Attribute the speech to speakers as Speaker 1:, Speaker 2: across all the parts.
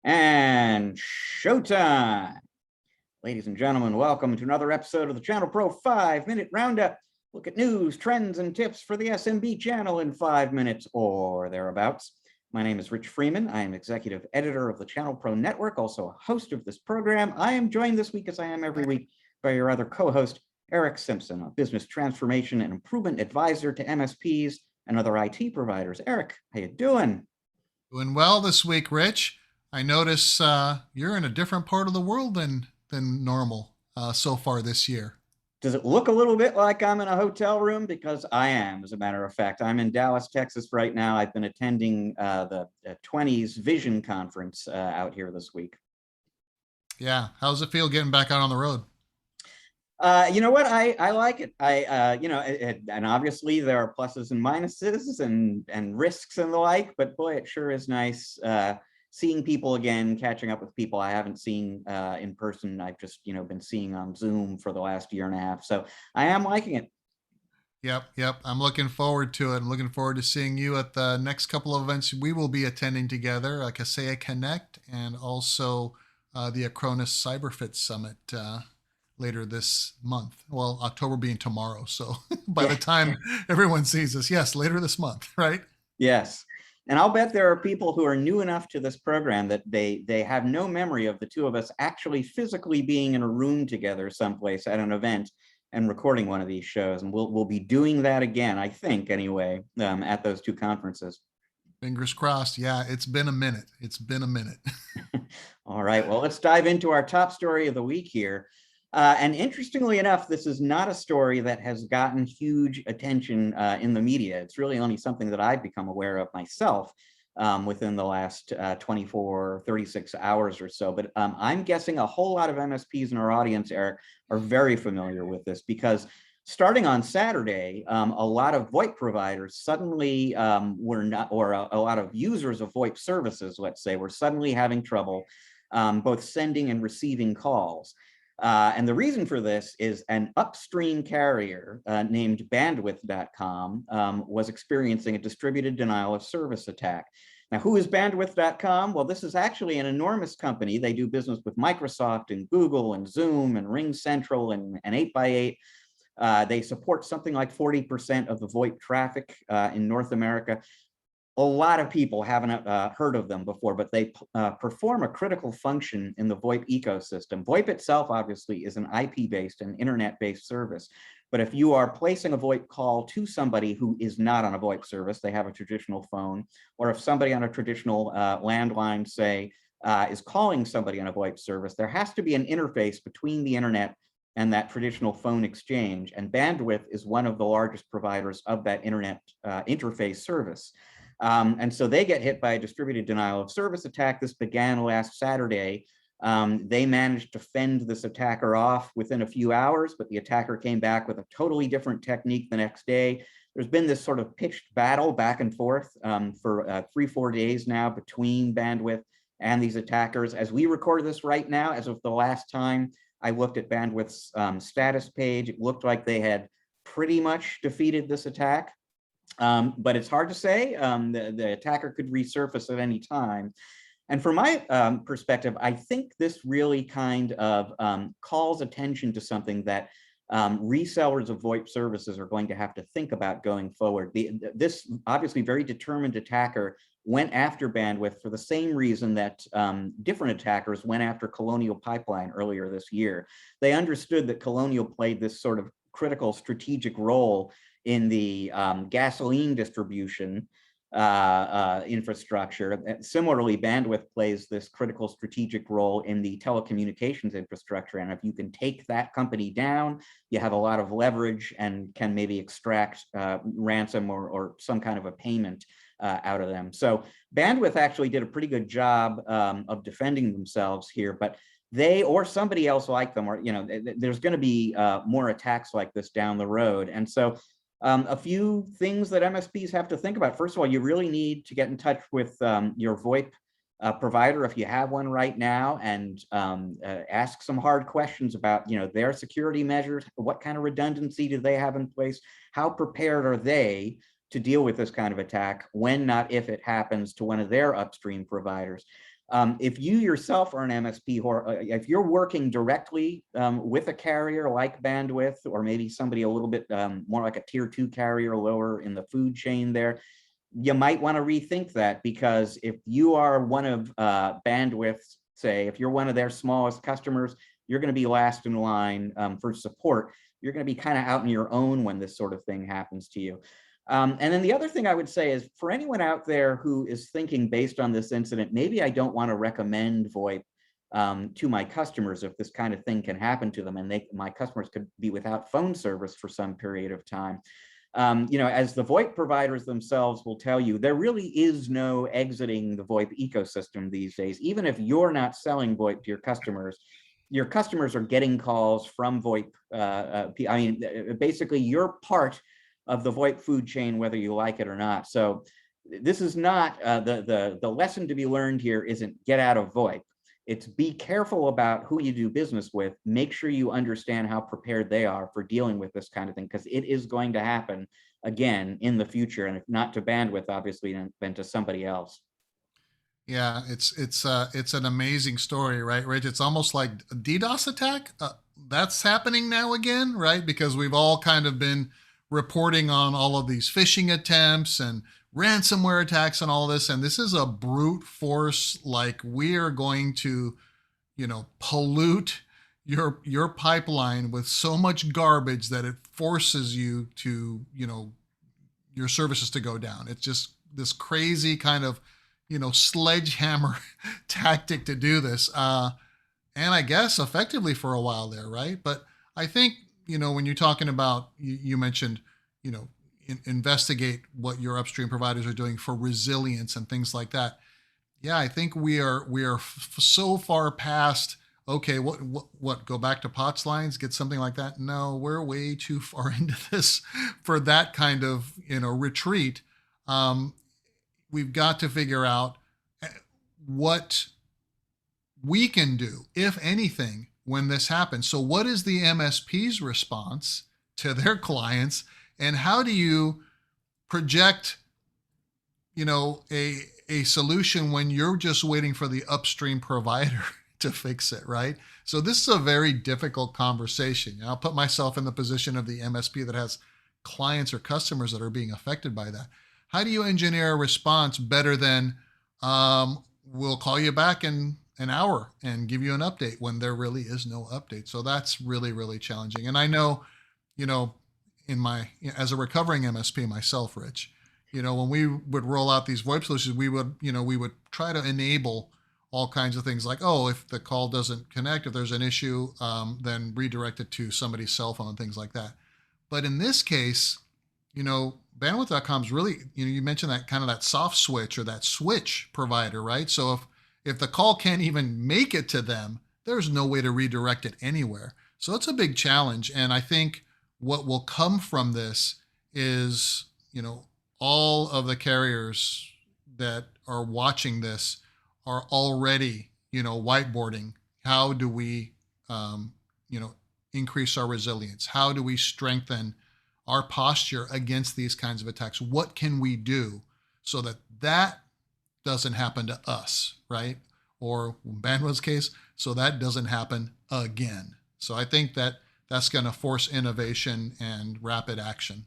Speaker 1: And showtime. Ladies and gentlemen, welcome to another episode of the ChannelPro 5-Minute Roundup. Look at news, trends, and tips for the SMB channel in 5 minutes or thereabouts. My name is Rich Freeman. I am executive editor of the ChannelPro Network, also a host of this program. I am joined this week, as I am every week, by your other co-host, Eric Simpson, a business transformation and improvement advisor to MSPs and other IT providers. Eric, how you doing?
Speaker 2: Doing well this week, Rich. I notice you're in a different part of the world than normal so far this year.
Speaker 1: Does it look a little bit like I'm in a hotel room? Because I am, as a matter of fact. I'm in Dallas, Texas right now. I've been attending the 20s Vision Conference out here this week.
Speaker 2: Yeah, how's it feel getting back out on the road?
Speaker 1: You know what? I like it. And obviously there are pluses and minuses and risks and the like, but boy, it sure is nice seeing people again, catching up with people I haven't seen in person. I've just, been seeing on Zoom for the last year and a half. So I am liking it.
Speaker 2: Yep. I'm looking forward to it. I'm looking forward to seeing you at the next couple of events we will be attending together, like Kaseya Connect and also the Acronis CyberFit Summit later this month. Well, October being tomorrow. So by the time everyone sees us, yes, later this month, right?
Speaker 1: Yes. And I'll bet there are people who are new enough to this program that they have no memory of the two of us actually physically being in a room together someplace at an event and recording one of these shows. And we'll be doing that again, I think, anyway, at those two conferences.
Speaker 2: Fingers crossed. Yeah, it's been a minute. It's been a minute.
Speaker 1: All right, well, let's dive into our top story of the week here. And interestingly enough, this is not a story that has gotten huge attention in the media. It's really only something that I've become aware of myself within the last 24, 36 hours or so. But I'm guessing a whole lot of MSPs in our audience, Eric, are very familiar with this because starting on Saturday, a lot of VoIP providers suddenly were not, or a lot of users of VoIP services, let's say, were suddenly having trouble both sending and receiving calls. And the reason for this is an upstream carrier named bandwidth.com was experiencing a distributed denial of service attack. Now, who is bandwidth.com? Well, this is actually an enormous company. They do business with Microsoft and Google and Zoom and RingCentral and 8x8. They support something like 40% of the VoIP traffic in North America. A lot of people haven't heard of them before, but they perform a critical function in the VoIP ecosystem. VoIP itself, obviously, is an IP-based and internet-based service. But if you are placing a VoIP call to somebody who is not on a VoIP service, they have a traditional phone, or if somebody on a traditional landline, say, is calling somebody on a VoIP service, there has to be an interface between the internet and that traditional phone exchange. And Bandwidth is one of the largest providers of that internet interface service. And so they get hit by a distributed denial of service attack. This began last Saturday. They managed to fend this attacker off within a few hours, but the attacker came back with a totally different technique the next day. There's been this sort of pitched battle back and forth for 3-4 days now between Bandwidth and these attackers. As we record this right now, as of the last time I looked at Bandwidth's status page, it looked like they had pretty much defeated this attack. But it's hard to say. The attacker could resurface at any time. And from my perspective, I think this really kind of calls attention to something that resellers of VoIP services are going to have to think about going forward. This obviously very determined attacker went after Bandwidth for the same reason that different attackers went after Colonial Pipeline earlier this year. They understood that Colonial played this sort of critical strategic role in the gasoline distribution infrastructure. Similarly, Bandwidth plays this critical strategic role in the telecommunications infrastructure. And if you can take that company down, you have a lot of leverage and can maybe extract ransom or some kind of a payment out of them. So Bandwidth actually did a pretty good job of defending themselves here, but they or somebody else like them, or there's going to be more attacks like this down the road. And so a few things that MSPs have to think about. First of all, you really need to get in touch with your VoIP provider if you have one right now, and ask some hard questions about their security measures. What kind of redundancy do they have in place? How prepared are they to deal with this kind of attack when, not if, it happens to one of their upstream providers? If you yourself are an MSP, or if you're working directly with a carrier like Bandwidth, or maybe somebody a little bit more like a tier 2 carrier lower in the food chain there, you might want to rethink that, because if you are one of Bandwidth's, say, if you're one of their smallest customers, you're going to be last in line for support. You're going to be kind of out on your own when this sort of thing happens to you. And then the other thing I would say is, for anyone out there who is thinking based on this incident, maybe I don't want to recommend VoIP to my customers if this kind of thing can happen to them, and my customers could be without phone service for some period of time. As the VoIP providers themselves will tell you, there really is no exiting the VoIP ecosystem these days. Even if you're not selling VoIP to your customers are getting calls from VoIP. Basically, you're part of the VoIP food chain, whether you like it or not. So this is not the lesson to be learned here isn't get out of VoIP. It's be careful about who you do business with. Make sure you understand how prepared they are for dealing with this kind of thing, because it is going to happen again in the future, and if not to Bandwidth, obviously, then to somebody else.
Speaker 2: Yeah, it's an amazing story, right, Rich? It's almost like a DDoS attack. That's happening now again, right? Because we've all kind of been reporting on all of these phishing attempts and ransomware attacks and all this, and this is a brute force. Like, we are going to, pollute your pipeline with so much garbage that it forces you to, your services to go down. It's just this crazy kind of, sledgehammer tactic to do this. And I guess effectively for a while there, right? But I think, when you're talking about, you mentioned, investigate what your upstream providers are doing for resilience and things like that. Yeah, I think we are so far past, okay, what, go back to POTS lines, get something like that? No, we're way too far into this for that kind of, retreat. We've got to figure out what we can do, if anything, when this happens. So what is the MSP's response to their clients, and how do you project, a solution when you're just waiting for the upstream provider to fix it, right? So this is a very difficult conversation. I'll put myself in the position of the MSP that has clients or customers that are being affected by that. How do you engineer a response better than, we'll call you back in an hour and give you an update, when there really is no update? So that's really, really challenging. And I know, as a recovering MSP myself, Rich, when we would roll out these VoIP solutions, we would try to enable all kinds of things like, oh, if the call doesn't connect, if there's an issue, then redirect it to somebody's cell phone and things like that. But in this case, bandwidth.com's really, you mentioned that kind of that soft switch or that switch provider, right? So if the call can't even make it to them, there's no way to redirect it anywhere. So it's a big challenge. And I think what will come from this is, all of the carriers that are watching this are already, whiteboarding. How do we, increase our resilience? How do we strengthen our posture against these kinds of attacks? What can we do so that doesn't happen to us, right? Or in Bandwidth's case, so that doesn't happen again. So I think that's going to force innovation and rapid action.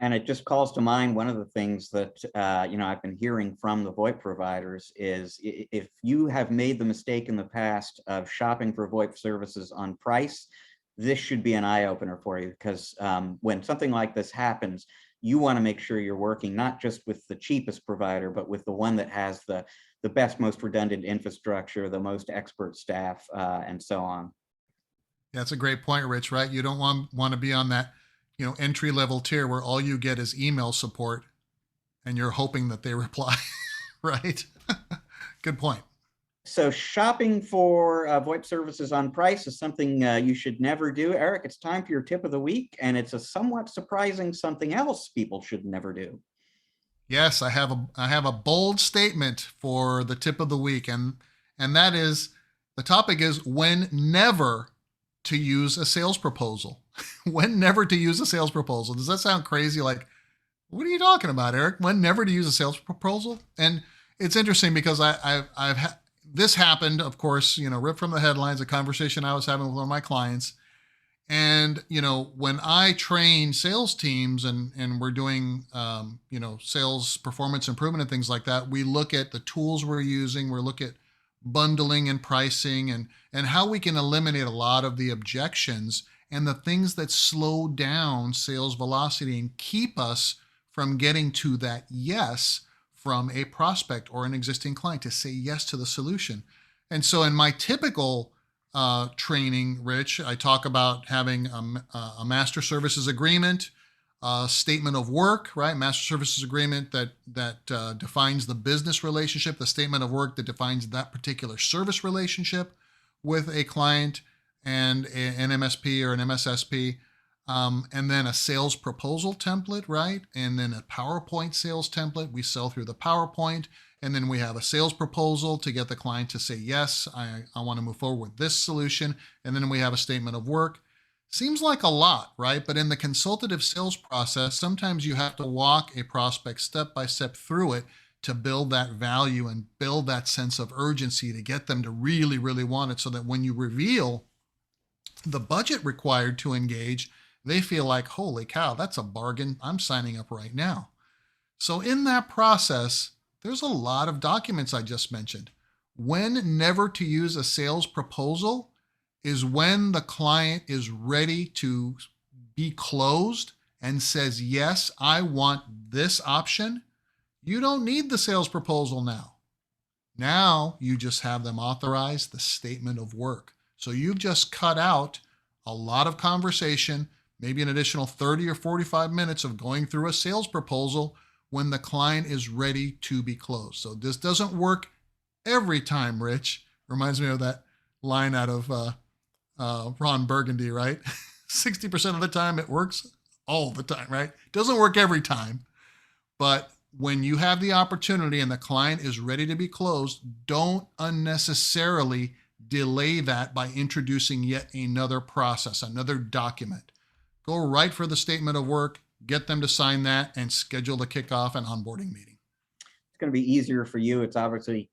Speaker 1: And it just calls to mind one of the things that I've been hearing from the VoIP providers is, if you have made the mistake in the past of shopping for VoIP services on price, this should be an eye-opener for you, because when something like this happens, you want to make sure you're working not just with the cheapest provider, but with the one that has the best, most redundant infrastructure, the most expert staff, and so on.
Speaker 2: That's a great point, Rich, right? You don't want to be on that, entry level tier where all you get is email support and you're hoping that they reply, right? Good point.
Speaker 1: So shopping for VoIP services on price is something you should never do. Eric, it's time for your tip of the week, and it's a somewhat surprising something else people should never do.
Speaker 2: Yes, I have a bold statement for the tip of the week, and that is, the topic is when never to use a sales proposal. When never to use a sales proposal. Does that sound crazy? Like, what are you talking about, Eric? When never to use a sales proposal? And It's interesting because this happened, of course, ripped from the headlines, a conversation I was having with one of my clients. And, when I train sales teams and we're doing, sales performance improvement and things like that, we look at the tools we're using, we look at bundling and pricing and how we can eliminate a lot of the objections and the things that slow down sales velocity and keep us from getting to that yes from a prospect or an existing client to say yes to the solution. And so in my typical training, Rich, I talk about having a master services agreement, statement of work, right? Master services agreement that defines the business relationship, the statement of work that defines that particular service relationship with a client and an MSP or an MSSP, and then a sales proposal template, right? And then a PowerPoint sales template. We sell through the PowerPoint. And then we have a sales proposal to get the client to say, yes, I want to move forward with this solution. And then we have a statement of work. Seems like a lot, right? But in the consultative sales process, sometimes you have to walk a prospect step by step through it to build that value and build that sense of urgency to get them to really, really want it so that when you reveal the budget required to engage, they feel like, holy cow, that's a bargain. I'm signing up right now. So in that process, there's a lot of documents I just mentioned. When never to use a sales proposal is when the client is ready to be closed and says, yes, I want this option. You don't need the sales proposal now. Now you just have them authorize the statement of work. So you've just cut out a lot of conversation, maybe an additional 30 or 45 minutes of going through a sales proposal when the client is ready to be closed. So this doesn't work every time, Rich. Reminds me of that line out of Ron Burgundy, right? 60% of the time it works all the time, right? Doesn't work every time. But when you have the opportunity and the client is ready to be closed, don't unnecessarily delay that by introducing yet another process, another document. Go right for the statement of work, get them to sign that, and schedule the kickoff and onboarding meeting.
Speaker 1: It's going to be easier for you. It's obviously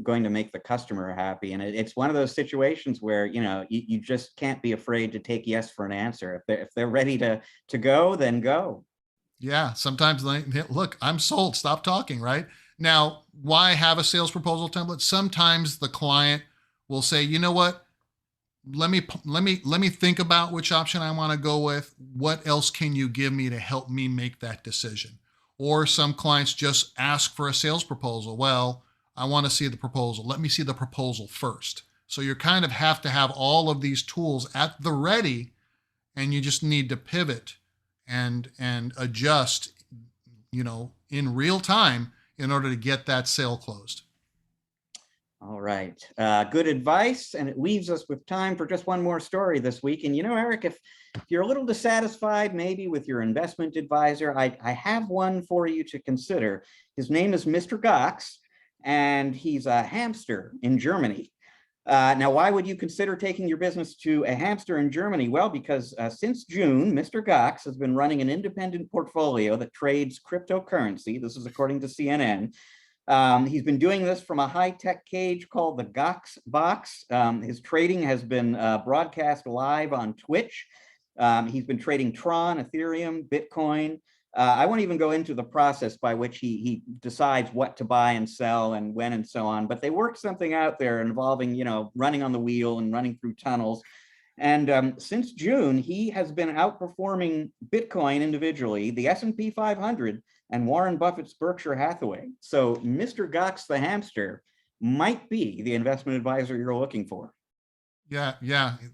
Speaker 1: going to make the customer happy. And it's one of those situations where, you just can't be afraid to take yes for an answer. If they're ready to go, then go.
Speaker 2: Yeah, sometimes look, I'm sold, stop talking, right? Now, why have a sales proposal template? Sometimes the client will say, you know what? Let me think about which option I want to go with. What else can you give me to help me make that decision? Or some clients just ask for a sales proposal. Well, I want to see the proposal. Let me see the proposal first. So you kind of have to have all of these tools at the ready, and you just need to pivot and adjust, in real time in order to get that sale closed.
Speaker 1: All right. Good advice. And it leaves us with time for just one more story this week. And Eric, if you're a little dissatisfied maybe with your investment advisor, I have one for you to consider. His name is Mr. Gox, and he's a hamster in Germany. Now, why would you consider taking your business to a hamster in Germany? Well, because since June, Mr. Gox has been running an independent portfolio that trades cryptocurrency. This is according to CNN. He's been doing this from a high-tech cage called the Gox Box. His trading has been broadcast live on Twitch. He's been trading Tron, Ethereum, Bitcoin. I won't even go into the process by which he decides what to buy and sell and when and so on, but they work something out there involving, running on the wheel and running through tunnels. And since June, he has been outperforming Bitcoin individually, the S&P 500, and Warren Buffett's Berkshire Hathaway. So Mr. Gox the hamster might be the investment advisor you're looking for.
Speaker 2: Yeah.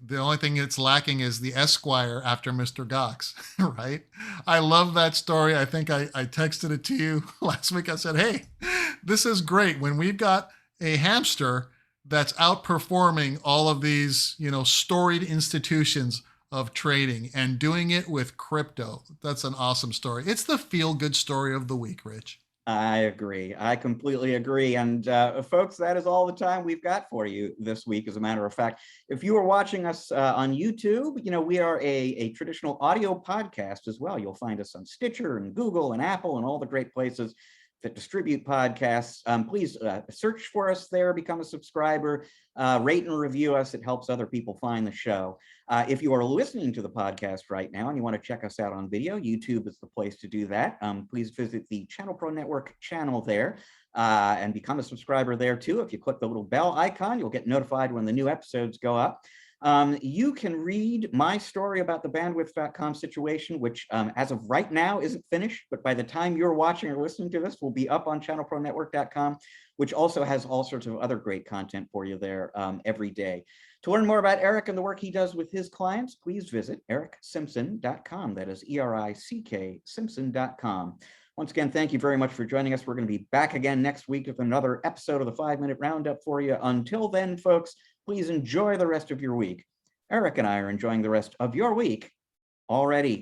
Speaker 2: The only thing it's lacking is the Esquire after Mr. Gox, right? I love that story. I think I texted it to you last week. I said, hey, this is great. When we've got a hamster that's outperforming all of these, storied institutions of trading and doing it with crypto. That's an awesome story. It's the feel-good story of the week, Rich.
Speaker 1: I agree. I completely agree. And folks, that is all the time we've got for you this week, as a matter of fact. If you are watching us on YouTube, we are a traditional audio podcast as well. You'll find us on Stitcher and Google and Apple and all the great places. that distribute podcasts. Please search for us there, become a subscriber, rate and review us. It helps other people find the show. If you are listening to the podcast right now and you want to check us out on video, YouTube is the place to do that. Please visit the ChannelPro Network channel there and become a subscriber there too. If you click the little bell icon, you'll get notified when the new episodes go up. You can read my story about the bandwidth.com situation, which as of right now isn't finished, but by the time you're watching or listening to this will be up on channelpronetwork.com, which also has all sorts of other great content for you there every day. To learn more about Eric and the work he does with his clients, please visit ericksimpson.com. That is ERICK Simpson.com. Once again, thank you very much for joining us. We're going to be back again next week with another episode of the 5-Minute Roundup for you. Until then, folks, please enjoy the rest of your week. Eric and I are enjoying the rest of your week already.